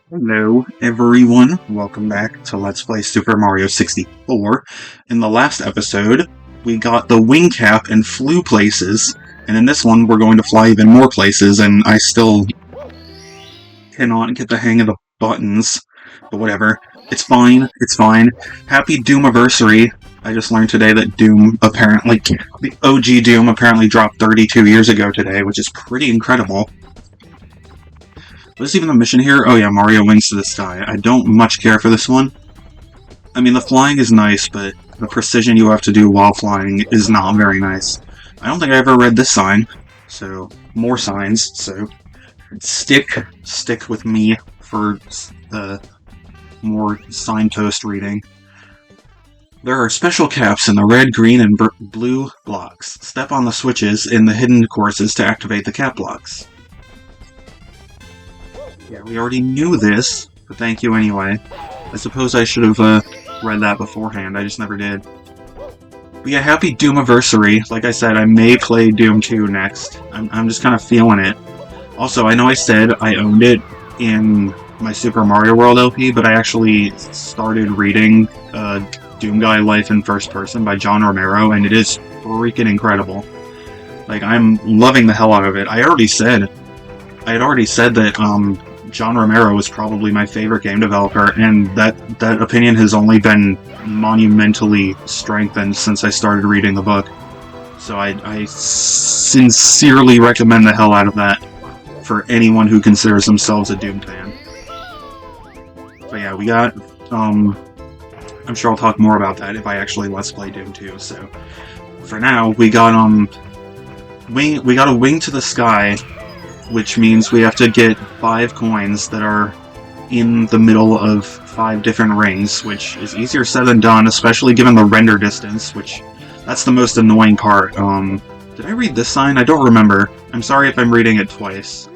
Hello, everyone. Welcome back to Let's Play Super Mario 64. In the last episode, we got the wing cap and flew places, and in this one, we're going to fly even more places, and I still cannot get the hang of the buttons, but whatever. It's fine, it's fine. Happy Doomiversary. I just learned today that Doom apparently, the OG Doom apparently dropped 32 years ago today, which is pretty incredible. What is even the mission here? Oh yeah, Mario Wings to the Sky. I don't much care for this one. I mean, the flying is nice, but the precision you have to do while flying is not very nice. I don't think I ever read this sign, so more signs, so stick with me for more signpost reading. There are special caps in the red, green, and blue blocks. Step on the switches in the hidden courses to activate the cap blocks. Yeah, we already knew this, but thank you anyway. I suppose I should have read that beforehand, I just never did. But yeah, happy Doomiversary. Like I said, I may play Doom 2 next. I'm just kind of feeling it. Also, I know I said I owned it in my Super Mario World LP, but I actually started reading Doom Guy Life in First Person by John Romero, and it is freaking incredible. Like, I'm loving the hell out of it. I had already said that John Romero was probably my favorite game developer, and that opinion has only been monumentally strengthened since I started reading the book. So I sincerely recommend the hell out of that for anyone who considers themselves a Doom fan. But yeah, we got, I'm sure I'll talk more about that if I actually Let's Play Doom 2, so for now, we got a Wing to the Sky, which means we have to get 5 coins that are in the middle of 5 different rings, which is easier said than done, especially given the render distance, which, that's the most annoying part. Did I read this sign? I don't remember. I'm sorry if I'm reading it twice.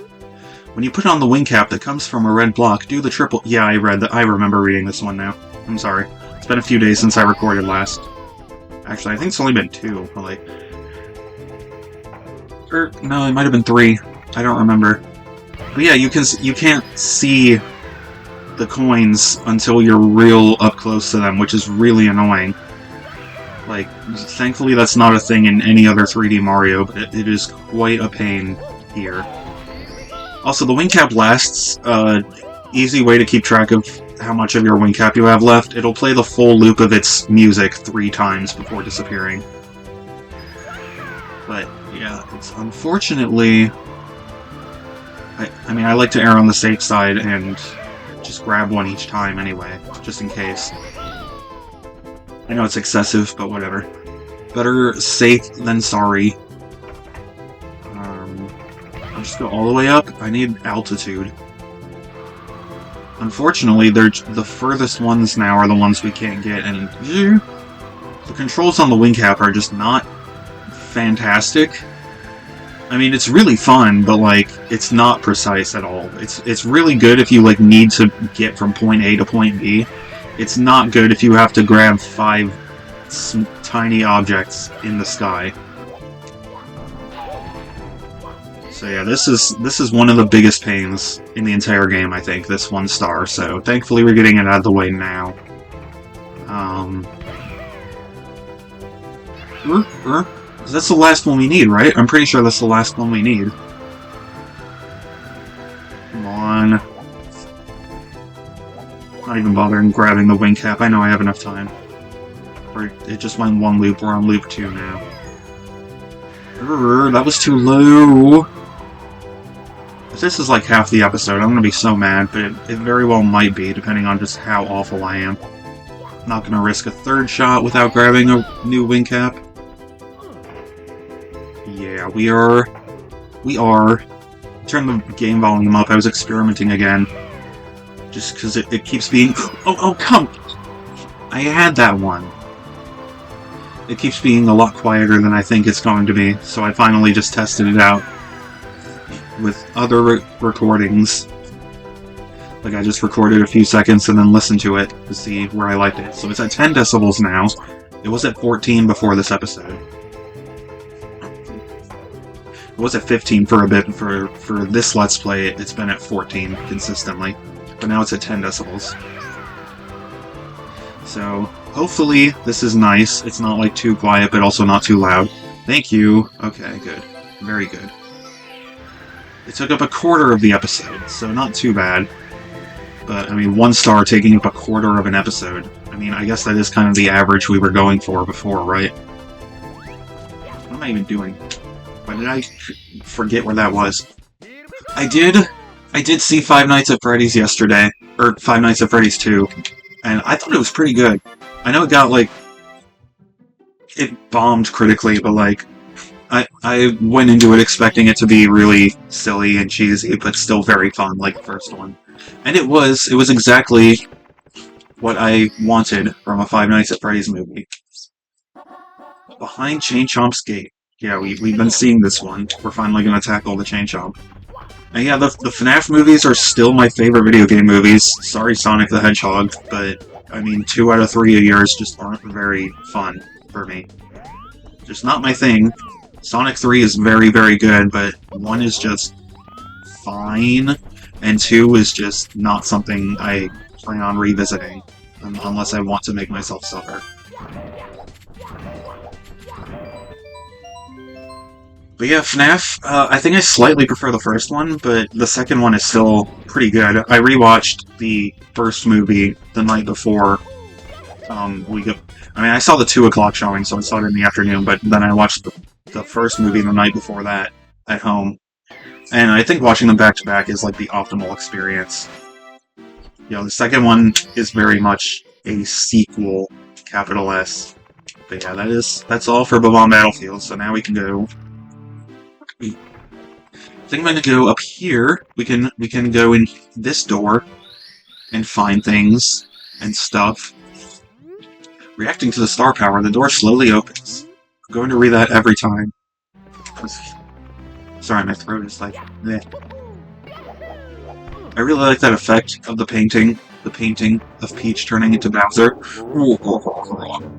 When you put on the wing cap that comes from a red block, do the triple... Yeah, I remember reading this one now. I'm sorry. It's been a few days since I recorded last. Actually, I think it's only been 2, but like... no, it might have been 3. I don't remember. But yeah, you can't see the coins until you're real up close to them, which is really annoying. Like, thankfully that's not a thing in any other 3D Mario, but it is quite a pain here. Also, the wing cap lasts. Easy way to keep track of how much of your wing cap you have left. It'll play the full loop of its music 3 times before disappearing. But yeah, it's unfortunately... I mean, I like to err on the safe side and just grab one each time anyway, just in case. I know it's excessive, but whatever. Better safe than sorry. I'll just go all the way up. I need altitude. Unfortunately, the furthest ones now are the ones we can't get, and the controls on the wing cap are just not fantastic. I mean, it's really fun, but, like, it's not precise at all. It's really good if you, like, need to get from point A to point B. It's not good if you have to grab 5 tiny objects in the sky. So yeah, this is one of the biggest pains in the entire game, I think, this 1 star, so thankfully we're getting it out of the way now. That's the last one we need, right? I'm pretty sure that's the last one we need. Come on. Not even bothering grabbing the wing cap. I know I have enough time. Or it just went 1 loop. We're on loop 2 now. That was too low. If this is like half the episode, I'm gonna be so mad, but it very well might be, depending on just how awful I am. I'm not gonna risk a 3rd shot without grabbing a new wing cap. Yeah, we are. Turn the game volume up. I was experimenting again. Just because it keeps being... Oh, come! I had that one. It keeps being a lot quieter than I think it's going to be, so I finally just tested it out with other recordings. Like, I just recorded a few seconds and then listened to it to see where I liked it. So it's at 10 decibels now. It was at 14 before this episode. It was at 15 for a bit. For this Let's Play, it's been at 14 consistently. but now it's at 10 decibels. So, hopefully this is nice. It's not, like, too quiet, but also not too loud. Thank you. Okay, good. Very good. It took up a quarter of the episode, so not too bad. But, I mean, 1 star taking up a quarter of an episode. I mean, I guess that is kind of the average we were going for before, right? What am I even doing? Why did I forget where that was? I did see Five Nights at Freddy's yesterday. Or Five Nights at Freddy's 2. And I thought it was pretty good. I know it got, like... It bombed critically, but, like... I went into it expecting it to be really silly and cheesy, but still very fun, like the first one. And it was exactly what I wanted from a Five Nights at Freddy's movie. Behind Chain Chomp's Gate. Yeah, we've been seeing this one. We're finally going to tackle the Chain Chomp. And yeah, the FNAF movies are still my favorite video game movies. Sorry, Sonic the Hedgehog, but, I mean, 2 out of 3 of yours just aren't very fun for me. Just not my thing. Sonic 3 is very, very good, but 1 is just fine, and 2 is just not something I plan on revisiting, unless I want to make myself suffer. But yeah, FNAF, I think I slightly prefer the first one, but the second one is still pretty good. I rewatched the first movie the night before I saw the 2 o'clock showing, so I saw it in the afternoon, but then I watched the first movie the night before that at home. And I think watching them back-to-back is, like, the optimal experience. You know, the second one is very much a sequel, capital S. But yeah, that's all for Bob-omb Battlefield, so now we can go... I think I'm gonna go up here. We can go in this door and find things and stuff. Reacting to the star power, the door slowly opens. I'm going to read that every time. Sorry, my throat is like... bleh. I really like that effect of the painting of Peach turning into Bowser.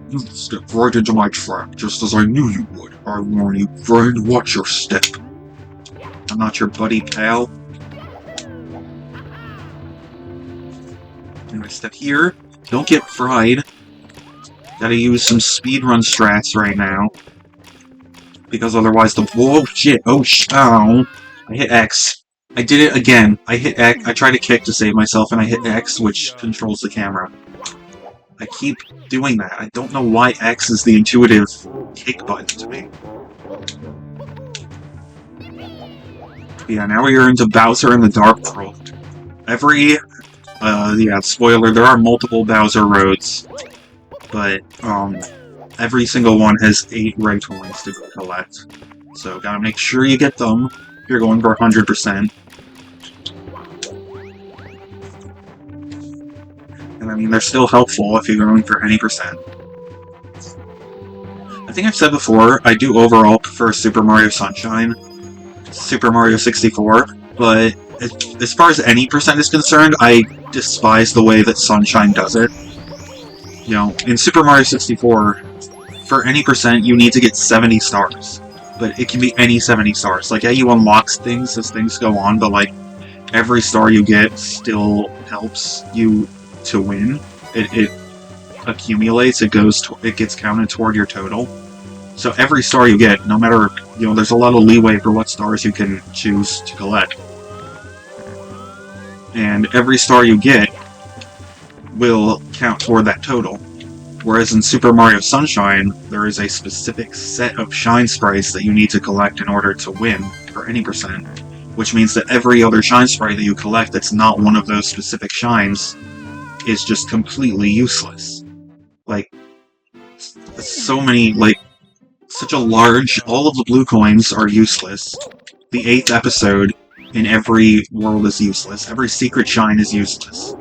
You stepped right into my trap, just as I knew you would. I warn you, friend, watch your step. I'm not your buddy, pal. Anyway, step here. Don't get fried. Gotta use some speedrun strats right now. Because otherwise the... whoa, shit, oh, ow. I hit X. I did it again. I hit X. I tried to kick to save myself, and I hit X, which controls the camera. I keep doing that. I don't know why X is the intuitive kick button to me. Yeah, now we are into Bowser in the Dark World. Spoiler, there are multiple Bowser roads. But, every single one has 8 red coins to collect. So, gotta make sure you get them if you're going for 100%. And I mean, they're still helpful if you're going for any percent. I think I've said before, I do overall prefer Super Mario Sunshine, Super Mario 64, but as far as any percent is concerned, I despise the way that Sunshine does it. You know, in Super Mario 64, for any percent, you need to get 70 stars. But it can be any 70 stars. Like, yeah, you unlock things as things go on, but, like, every star you get still helps you to win. It accumulates, it gets counted toward your total. So every star you get, no matter, you know, there's a lot of leeway for what stars you can choose to collect. And every star you get will count toward that total. Whereas in Super Mario Sunshine, there is a specific set of shine sprites that you need to collect in order to win for any percent. Which means that every other shine sprite that you collect that's not one of those specific shines is just completely useless. Like, so many, like, such a large... all of the blue coins are useless. The 8th episode in every world is useless. Every secret shine is useless.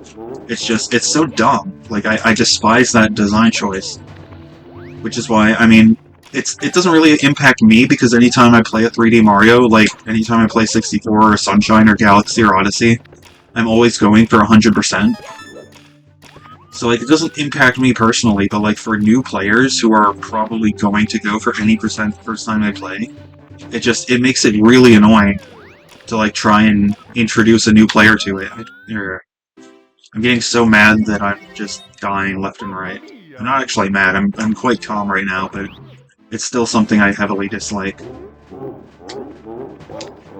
It's just, it's so dumb. Like, I despise that design choice. Which is why, I mean, it doesn't really impact me, because anytime I play a 3D Mario, like, anytime I play 64 or Sunshine or Galaxy or Odyssey, I'm always going for 100%. So, like, it doesn't impact me personally, but, like, for new players who are probably going to go for any percent the first time they play, it makes it really annoying to, like, try and introduce a new player to it. I'm getting so mad that I'm just dying left and right. I'm not actually mad, I'm quite calm right now, but it's still something I heavily dislike.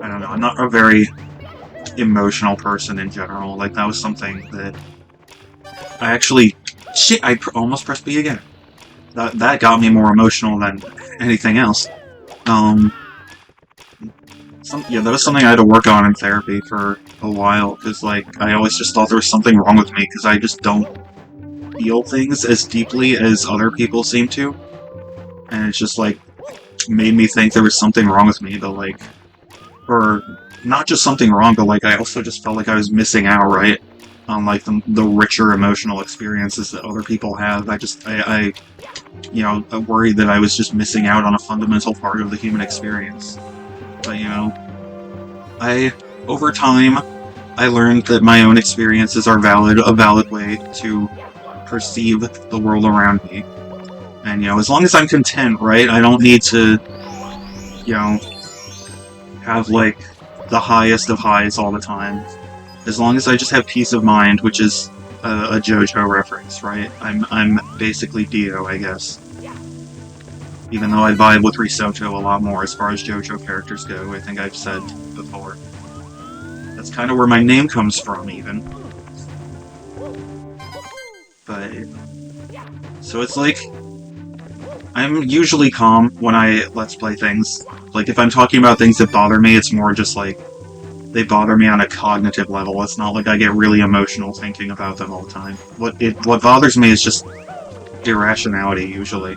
I don't know, I'm not a very emotional person in general. Like, that was something that I actually... Shit, almost pressed B again. That got me more emotional than anything else. Yeah, that was something I had to work on in therapy for a while, because, like, I always just thought there was something wrong with me, because I just don't feel things as deeply as other people seem to. And it's just, like, made me think there was something wrong with me, but, like... Or, not just something wrong, but, like, I also just felt like I was missing out, right? On, like, the richer emotional experiences that other people have. I you know, worried that I was just missing out on a fundamental part of the human experience. But, you know, over time, I learned that my own experiences are a valid way to perceive the world around me. And, you know, as long as I'm content, right, I don't need to, you know, have, like, the highest of highs all the time. As long as I just have peace of mind, which is a JoJo reference, right? I'm basically Dio, I guess. Even though I vibe with Risotto a lot more as far as JoJo characters go, I think I've said before. That's kind of where my name comes from, even. But... So it's like... I'm usually calm when I Let's Play things. Like, if I'm talking about things that bother me, it's more just like... They bother me on a cognitive level. It's not like I get really emotional thinking about them all the time. What bothers me is just irrationality, usually.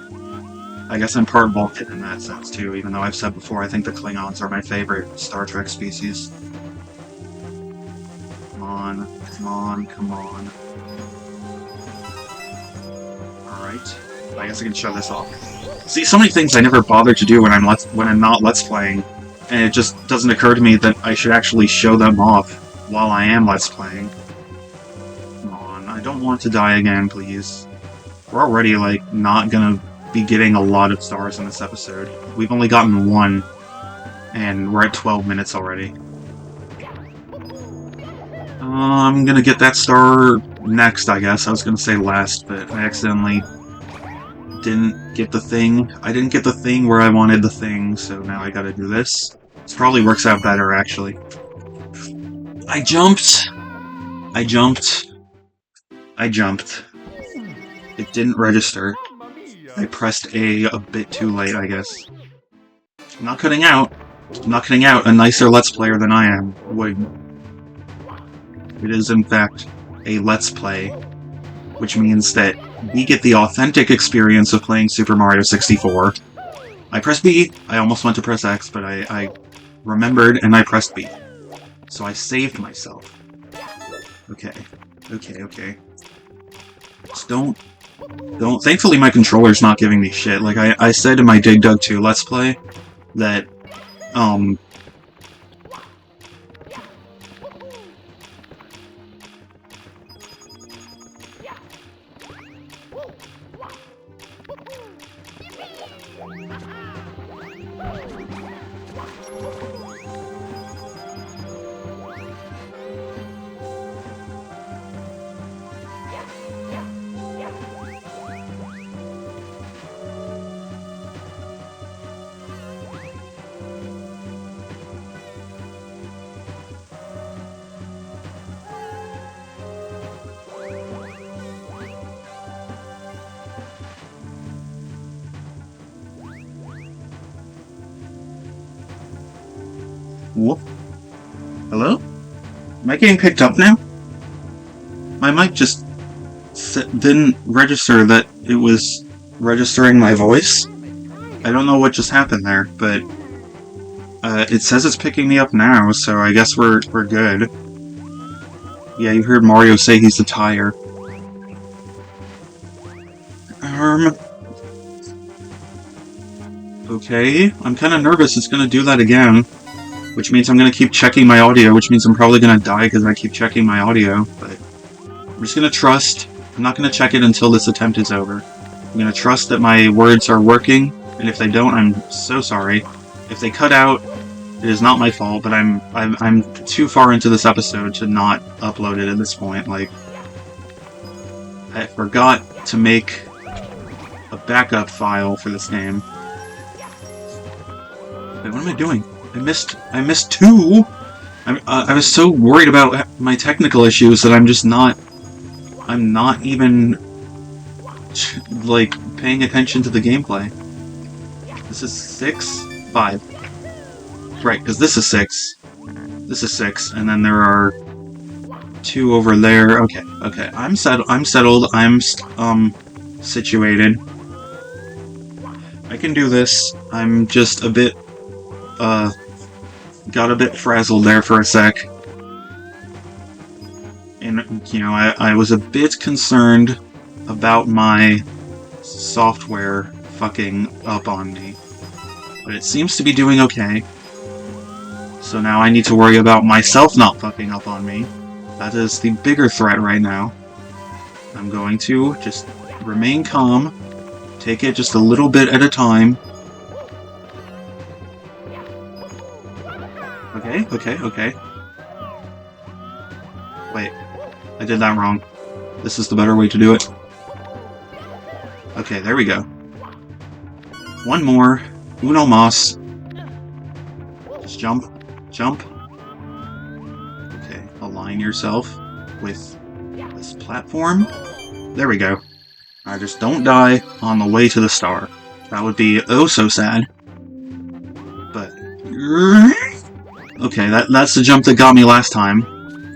I guess I'm part Vulcan in that sense, too, even though I've said before I think the Klingons are my favorite Star Trek species. Come on, come on, come on. Alright. I guess I can shut this off. See, so many things I never bother to do when I'm not Let's Playing, and it just doesn't occur to me that I should actually show them off while I am Let's Playing. Come on, I don't want to die again, please. We're already, like, not gonna be getting a lot of stars in this episode. We've only gotten one, and we're at 12 minutes already. I'm gonna get that star next, I guess. I was gonna say last, but I accidentally didn't get the thing. I didn't get the thing where I wanted the thing, so now I gotta do this. This probably works out better, actually. I jumped! I jumped. I jumped. It didn't register. I pressed A bit too late, I guess. I'm not cutting out. I'm not cutting out. A nicer Let's Player than I am would. It is, in fact, a Let's Play, which means that we get the authentic experience of playing Super Mario 64. I pressed B. I almost went to press X, but I remembered and I pressed B. So I saved myself. Okay. Okay, okay. Just don't... Thankfully my controller's not giving me shit. Like, I said in my Dig Dug 2 Let's Play that, Whoop. Hello? Am I getting picked up now? My mic just didn't register that it was registering my voice. I don't know what just happened there, but it says it's picking me up now, so I guess we're good. Yeah, you heard Mario say he's the tire. Okay, I'm kind of nervous it's gonna do that again. Which means I'm gonna keep checking my audio, which means I'm probably gonna die because I keep checking my audio, but I'm just gonna trust. I'm not gonna check it until this attempt is over. I'm gonna trust that my words are working, and if they don't, I'm so sorry. If they cut out, it is not my fault, but I'm too far into this episode to not upload it at this point. Like, I forgot to make a backup file for this game. Wait, what am I doing? I missed 2! I was so worried about my technical issues that I'm not even, like, paying attention to the gameplay. This is 6? 5. Right, because this is 6. This is 6, and then there are 2 over there. Okay. I'm settled. I'm situated. I can do this. I'm just a bit, got a bit frazzled there for a sec. And, you know, I was a bit concerned about my software fucking up on me. But it seems to be doing okay. So now I need to worry about myself not fucking up on me. That is the bigger threat right now. I'm going to just remain calm, take it just a little bit at a time. Okay. Wait, I did that wrong. This is the better way to do it. Okay, there we go. One more. Uno mas. Just jump. Okay, align yourself with this platform. There we go. I just don't die on the way to the star. That would be oh so sad. But okay, that's the jump that got me last time.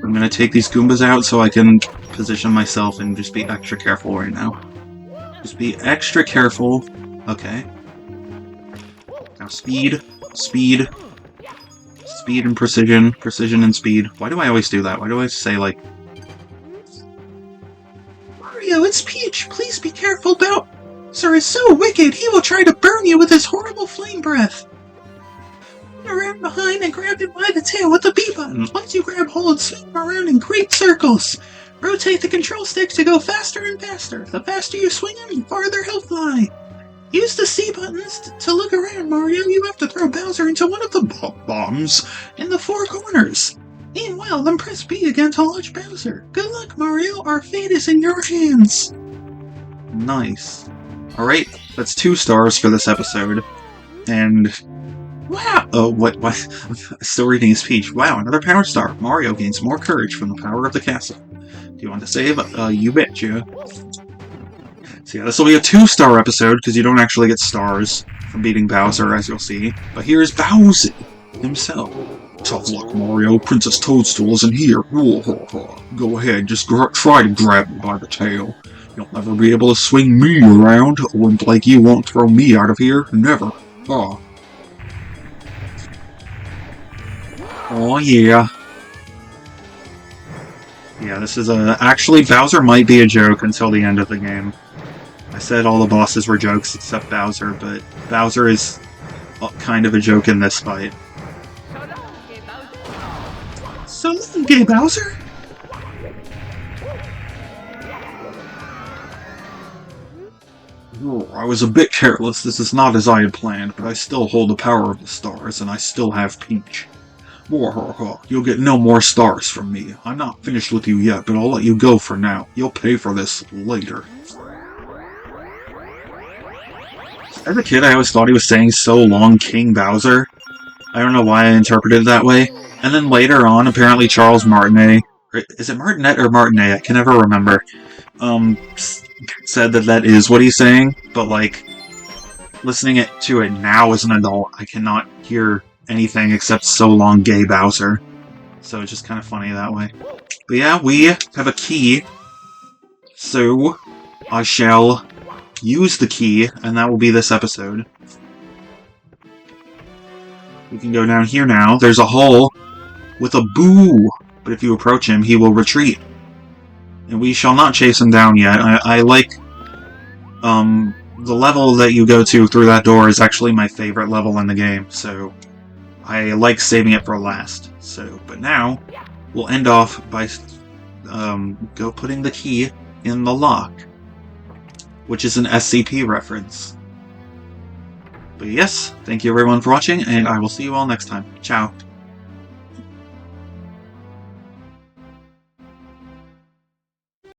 I'm gonna take these Goombas out so I can position myself and just be extra careful right now. Just be extra careful. Okay. Now speed and precision and speed. Why do I always do that? Why do I say, like... Mario, it's Peach! Please be careful, Bowser is so wicked! He will try to burn you with his horrible flame breath! Run around behind and grab him by the tail with the B button. Once you grab hold, swing around in great circles. Rotate the control stick to go faster and faster. The faster you swing him, the farther he'll fly. Use the C buttons to look around, Mario. You have to throw Bowser into one of the bombs in the 4 corners. Meanwhile, then press B again to launch Bowser. Good luck, Mario. Our fate is in your hands. Nice. Alright, that's 2 stars for this episode. And... wow! Oh, what? Still reading his speech. Wow, another power star. Mario gains more courage from the power of the castle. Do you want to save? You betcha. So yeah, this will be a 2-star episode, because you don't actually get stars from beating Bowser, as you'll see. But here's Bowser himself. Tough luck, Mario. Princess Toadstool isn't here. Go ahead, just try to grab me by the tail. You'll never be able to swing me around. A wimp like you won't throw me out of here. Never. Oh yeah. Yeah, this is actually, Bowser might be a joke until the end of the game. I said all the bosses were jokes except Bowser, but Bowser is kind of a joke in this fight. So long, gay Bowser! Oh, I was a bit careless. This is not as I had planned, but I still hold the power of the stars, and I still have Peach. You'll get no more stars from me. I'm not finished with you yet, but I'll let you go for now. You'll pay for this later. As a kid, I always thought he was saying so long King Bowser. I don't know why I interpreted it that way. And then later on, apparently Charles Martinet, is it Martinet or Martinet? I can never remember. Said that is what he's saying, but like, listening to it now as an adult, I cannot hear anything except so long gay Bowser. So it's just kind of funny that way. But yeah, we have a key. So I shall use the key, and that will be this episode. We can go down here now. There's a hole with a boo, but if you approach him, he will retreat. And we shall not chase him down yet. I like, the level that you go to through that door is actually my favorite level in the game, so I like saving it for last. So, but now, we'll end off by, putting the key in the lock, which is an SCP reference. But yes, thank you everyone for watching, and I will see you all next time. Ciao.